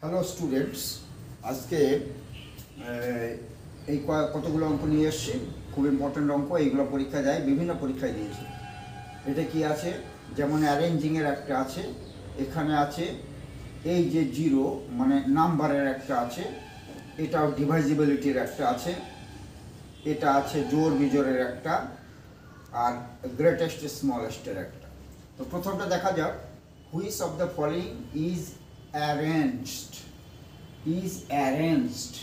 Hello students, আজকে এই কতগুলো অঙ্ক নিয়ে এসেছি। খুব ইম্পর্ট্যান্ট অঙ্ক, এইগুলো পরীক্ষা দেয়, বিভিন্ন পরীক্ষায় দিয়েছি। এটা কি আছে, যেমন অ্যারেঞ্জিংয়ের একটা আছে, এখানে আছে এই যে জিরো মানে নাম্বারের একটা আছে, এটাও ডিভাইজিবিলিটির একটা আছে, এটা আছে জোর বিজোরের একটা, আর গ্রেটেস্ট স্মলেস্টের একটা। তো প্রথমটা দেখা যাক, which of the following is arranged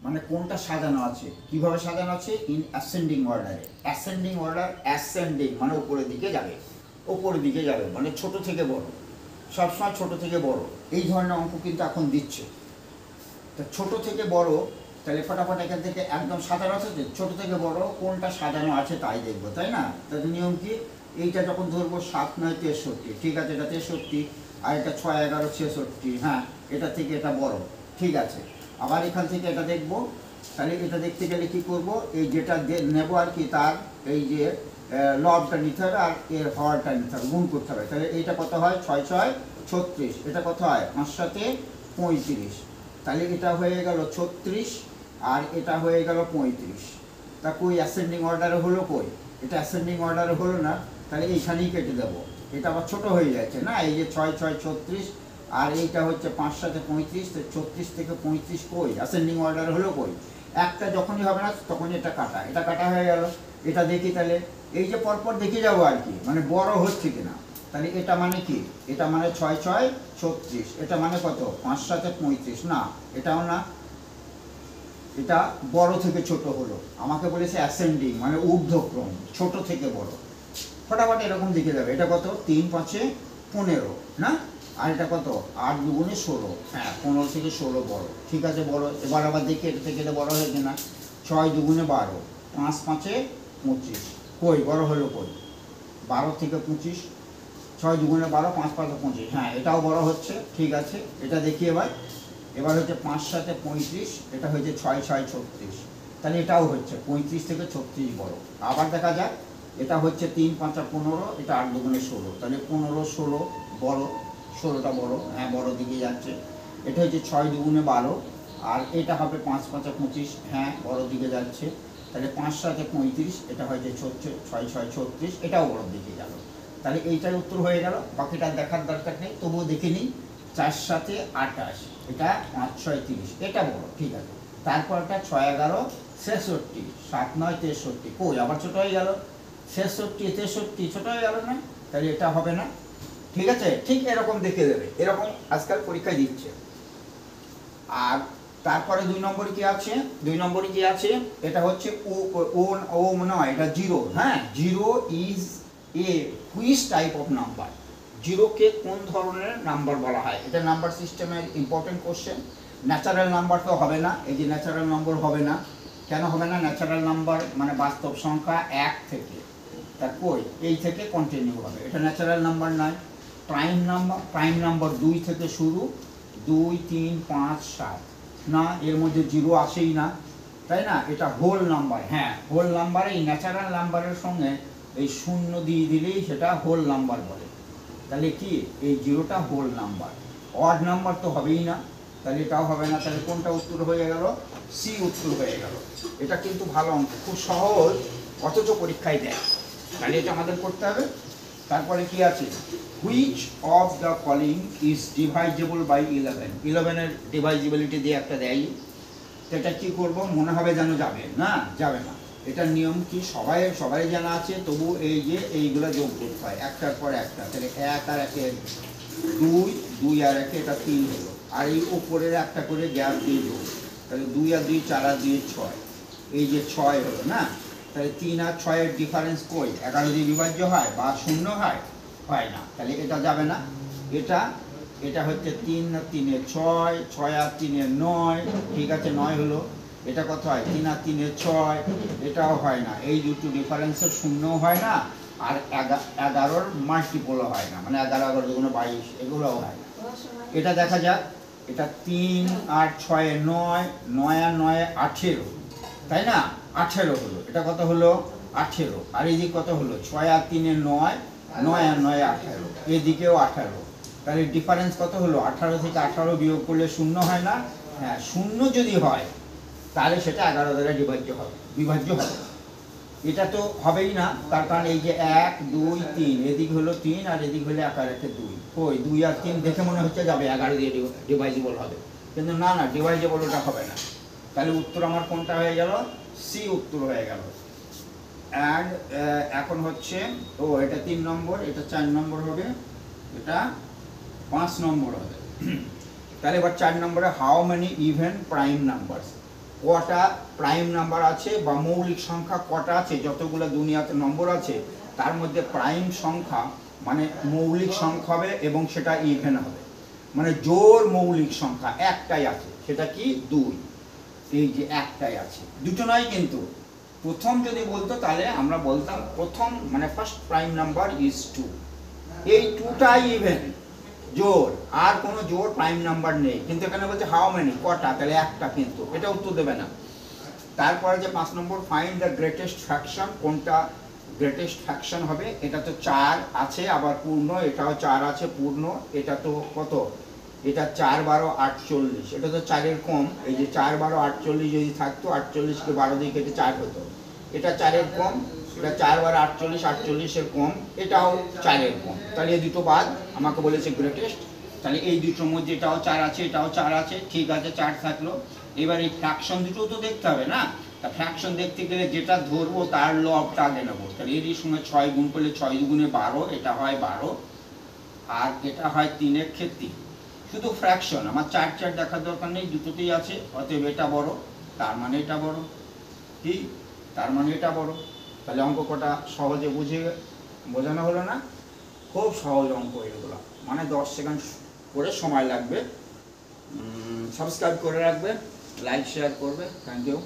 মানে কোনটা সাজানো আছে, কিভাবে সাজানো আছে? ইন অ্যাসেন্ডিং অর্ডারে। অ্যাসেন্ডিং অর্ডার, অ্যাসেন্ডিং মানে উপরের দিকে যাবে, উপরের দিকে যাবে মানে ছোট থেকে বড়, সবসময় ছোট থেকে বড়। এই ধরনের অঙ্ক কিন্তু এখন দিচ্ছে। তা ছোট থেকে বড়, তাহলে ফটাফট এখান থেকে একদম সাজানো আছে, ছোট থেকে বড় কোনটা সাজানো আছে তাই দেখবো, তাই না? তাদের নিয়ম কি? এইটা যখন ধরবো 7, 9, 63, ঠিক আছে, এটা 63, আর এটা 6, 11, 66, হ্যাঁ, এটা থেকে এটা বড়, ঠিক আছে। আবার এখান থেকে এটা দেখবো, তাহলে এটা দেখতে গেলে কি করব, এই যেটা নেব আর কি, তার এই যে লবটা নিতে হবে আর এর হরটা নিতে হবে, গুণ করতে হবে। তাহলে এইটা কত হয়? 6, 6, 36, এটা কত হয়? 5, 7, 35, তাহলে এটা হয়ে গেল 36 আর এটা হয়ে গেল 35। তা কই অ্যাসেন্ডিং অর্ডারে হলো? কই এটা অ্যাসেন্ডিং অর্ডারে হলো না, তাহলে এইখানেই কেটে দেবো। এটা আবার ছোট হয়ে যাচ্ছে না, এই যে 6, 6, 36 আর এইটা হচ্ছে 5, 7, 35, তো 34 থেকে 35 কই অ্যাসেন্ডিং অর্ডার হলো? কই একটা যখনই হবে না তখনই এটা কাটা, এটা কাটা হয়ে গেল। এটা দেখি, তাহলে এই যে পরপর দেখে যাবো আর কি, মানে বড় হচ্ছে কিনা। তাহলে এটা মানে কি? এটা মানে 6, 6, 36, এটা মানে কত? 5, 7, 35, না এটাও না, এটা বড় থেকে ছোট হলো। আমাকে বলেছে অ্যাসেন্ডিং মানে ঊর্ধ্বক্রম, ছোট থেকে বড়। ফটাফট এরকম দেখে যাবে, এটা কত? 3, 5, 15 না, আর এটা কত? 8, 2, 16, হ্যাঁ 15 থেকে 16 বড়, ঠিক আছে বড়। এবার আবার দেখি এটা থেকে এটা বড় হয়ে কিনা। 6, 2, 12, 5, 5, 25, কই বড় হলো? কই 12 থেকে 25, 6, 2, 12, 5, 5, 25, হ্যাঁ এটাও বড় হচ্ছে, ঠিক আছে। এটা দেখি এবার হচ্ছে 5, 7, 35, এটা হচ্ছে 6, 6, 36, তাহলে এটাও হচ্ছে 35 থেকে 36 বড়। আবার দেখা যাক, এটা হচ্ছে 3, 5, 15, এটা 8, 2, 16, তাহলে 15, 16 বড়, 16টা বড়, হ্যাঁ বড় দিকে যাচ্ছে। এটা হচ্ছে 6, 2, 12, আর এটা হবে 5, 5, 25, হ্যাঁ বড় দিকে যাচ্ছে। তাহলে 5, 7, 35, এটা হচ্ছে 6, 6, 36, এটাও বড় দিকে গেল। তাহলে এইটার উত্তর হয়ে গেল, বাকিটা দেখার দরকার নেই, তবুও দেখে নিই। 4, 7, 28, এটা 5, 6, 30, এটা বড়, ঠিক আছে। তারপরটা 6, 11, 66, 7, 9, 63, কই আবার ছোট হয়ে গেল, 66, 63 ছোট হয়ে গেল না, তাহলে এটা হবে না, ঠিক আছে। ঠিক এরকম দেখে দেবে, এরকম আজকাল পরীক্ষায় দিচ্ছে। আর তারপরে 2 নম্বরে কি আছে? 2 নম্বরে কি আছে? এটা হচ্ছে ও নয়, এটা জিরো, হ্যাঁ zero is a which type of number. জিরোকে কোন ধরনের নাম্বার বলা হয়? এটা নাম্বার সিস্টেমের ইম্পর্টেন্ট কোশ্চেন। ন্যাচারাল নাম্বার তো হবে না, এই যে ন্যাচারাল নম্বর হবে না, কেন হবে না? ন্যাচারাল নাম্বার মানে বাস্তব সংখ্যা 1 থেকে, তা কই এই থেকে কন্টিনিউ হবে, এটা ন্যাচারাল নাম্বার নয়। প্রাইম নাম্বার 2 থেকে শুরু, 2, 3, 5, 7, না এর মধ্যে জিরো আসেই না, তাই না? এটা হোল নাম্বার, হ্যাঁ হোল নাম্বার। এই ন্যাচারাল নাম্বারের সঙ্গে এই শূন্য দিয়ে দিলেই সেটা হোল নাম্বার বলে। তাহলে কি এই জিরোটা হোল নাম্বার? অড নাম্বার তো হবেই না, তাহলে এটাও হবে না। তাহলে কোনটা উত্তর হয়ে গেল? সি উত্তর হয়ে গেল। এটা কিন্তু ভালো অঙ্ক, খুব সহজ, অথচ পরীক্ষায় দেয়, তাহলে এটা আমাদের করতে হবে। তারপরে কি আছে? Which of the following is divisible by 11। 11-এর ডিভাইজিবিলিটি দিয়ে একটা দেয়, সেটা কি করব? মনে হবে যেন যাবে না, যাবে না। এটার নিয়ম কি সবাই জানা আছে, তবু এই যে এইগুলো যোগ করতে হয় একটার পর একটা। তাহলে 1 আর 1 2, 2 আর 1 এটা 3 হলো, আর এই উপরের একটা করে গ্যাপ দিয়ে যোগ, তাহলে 2 আর 2 4 আর 2 6, এই যে 6 হলো না। তাহলে 3 আর 6-এর ডিফারেন্স কই? 11 দিয়ে বিভাজ্য হয় বা শূন্য হয়? হয় না, তাহলে এটা যাবে না। এটা হচ্ছে 3 আর 3 6, 6 আর 3 9, ঠিক আছে 9 হলো। এটা কত হয়? 3 আর 3 6, এটাও হয় না। এই দুটো ডিফারেন্সের শূন্যও হয় না, আর 11-র মাল্টিপলও হয় না, মানে 11, 11, 2, 22, এগুলোও হয় না। এটা দেখা যাক, এটা 3 আর 6, 9, 9 আর 9, 18, তাই না? 18 হলো, এটা কত হলো? 18, আর এই দিকে কত হলো? 6 আর 3 9, 9 আর 9, 18, এদিকেও 18, তাহলে ডিফারেন্স কত হলো? 18 থেকে 18 বিয়োগ করলে 0 হয় না? হ্যাঁ, 0 যদি হয় তাহলে সেটা 11 দ্বারা বিভাজ্য হবে। এটা তো হবেই না, তার কারণ এই যে 1 2 3, এদিক হলো 3 আর এদিক হলো 1 আর 1 2, ওই 2 আর 3 দেখে মনে হচ্ছে যাবে 11 দিয়ে ডিভাইজিবল হবে, কিন্তু না, ডিভাইজিবল ওটা হবে না। তাহলে উত্তর আমার কোনটা হয়ে গেল? সি উত্তর হয়ে গেল। অ্যান্ড এখন হচ্ছে এটা 3 নম্বর, এটা 4 নম্বর হবে, এটা 5 নম্বর হবে। তাহলে এবার 4 নম্বরে how many even prime numbers, কটা প্রাইম নাম্বার আছে বা মৌলিক সংখ্যা কটা আছে, যতগুলো দুনিয়াতে নম্বর আছে তার মধ্যে প্রাইম সংখ্যা মানে মৌলিক সংখ্যা হবে এবং সেটা ইভেন হবে, মানে জোড় মৌলিক সংখ্যা একটাই আছে, সেটা কি? 2। এই যে একটাই আছে, দুটো নয় কিন্তু। প্রথম যদি বলতো তাহলে আমরা বলতাম প্রথম মানে ফার্স্ট প্রাইম নাম্বার ইজ 2, এই 2টাই ইভেন জোড়, আর কোনো জোড় প্রাইম নাম্বার নেই। কিন্তু এখানে বলছে হাউ মেনি, কটা, তাহলে একটা, কিন্তু এটা উত্তর দেবে না। তারপরে যে 5 নম্বর ফাইন্ড দ্য গ্রেটেস্ট ফ্র্যাকশন, কোনটা গ্রেটেস্ট ফ্র্যাকশন হবে? এটা তো 4 আছে আবার পূর্ণ, এটাও 4 আছে পূর্ণ, এটা তো কত? এটা 4 12 48, এটা তো 4-এর কম। এই যে 4 12 48 যদি থাকতো, 48কে 12 দিয়ে কেটে 4 হতো, এটা 4-এর কম, এটা 4 12 48, 48-এর কম, এটাও 4-এর কম, তাহলে এই দুটো বাদ, আমাকে বলেছে গ্রেটেস্ট। তাহলে এই দুটোর মধ্যে এটাও 4 আছে, এটাও 4 আছে, ঠিক আছে, 4 থাকলো। এবার এই ফ্র্যাকশন দুটো তো দেখতে হবে না, তা ফ্র্যাকশন দেখতে গেলে যেটা ধরবো তার লবটা আগে নেবো। তাহলে এরই সঙ্গে 6 গুণ করলে 6 দুগুণে 12, এটা হয় 12, আর এটা হয় 3-এর ক্ষেত্রে। শুধু ফ্র্যাকশন, আমার 4 4 দেখার দরকার নেই, দুটোতেই আছে, অতএব এটা বড়, তার মানে এটা বড়, কি? তার মানে এটা বড়। তাহলে অঙ্ক কটা সহজে বোঝানো হলো না? খুব সহজ অঙ্ক এগুলো, মানে 10 সেকেন্ড করে সময় লাগবে। সাবস্ক্রাইব করে রাখবে, লাইক শেয়ার করবে। Thank you.